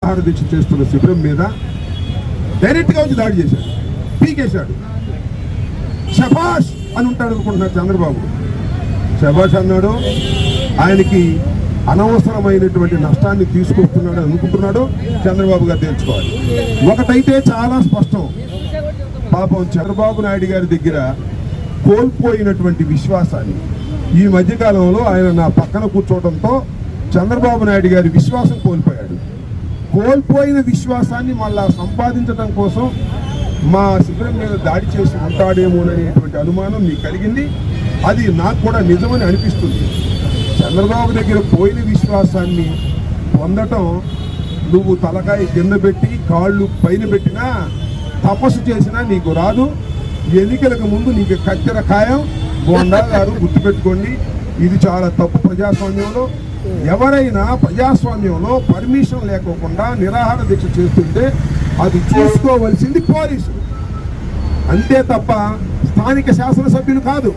ఆహార దీక్ష చేస్తున్న శిబిరం మీద డైరెక్ట్గా వచ్చి దాడి చేశాడు, పీకేశాడు. శభాష్ అని ఉంటాడు అనుకుంటున్నాడు చంద్రబాబు. శభాష్ అన్నాడు, ఆయనకి అనవసరమైనటువంటి నష్టాన్ని తీసుకొస్తున్నాడు అనుకుంటున్నాడు చంద్రబాబు గారు తెలుసుకోవాలి. ఒకటైతే చాలా స్పష్టం, పాపం చంద్రబాబు నాయుడు గారి దగ్గర కోల్పోయినటువంటి విశ్వాసాన్ని ఈ మధ్యకాలంలో ఆయన నా పక్కన కూర్చోవడంతో చంద్రబాబు నాయుడు గారి విశ్వాసం కోల్పోయాడు. కోల్పోయిన విశ్వాసాన్ని మళ్ళా సంపాదించడం కోసం మా శిబిరం మీద దాడి చేసి ఉంటాడేమోననేటువంటి అనుమానం నీకు కలిగింది. అది నాకు కూడా నిజమని అనిపిస్తుంది. చంద్రబాబు దగ్గర పోయిన విశ్వాసాన్ని పొందటం నువ్వు తలకాయ కింద పెట్టి కాళ్ళు పైన పెట్టినా తపస్సు చేసినా నీకు రాదు. ఎన్నికలకు ముందు నీకు కత్తెర ఖాయం. బోండా గారు గుర్తుపెట్టుకోండి, ఇది చాలా తప్పు. ప్రజాస్వామ్యంలో ఎవరైనా ప్రజాస్వామ్యంలో పర్మిషన్ లేకోకుండా నిరాహార దీక్ష చేస్తుంటే అది చూసుకోవలసింది పోలీసులు, అంతే తప్ప స్థానిక శాసనసభ్యులు కాదు.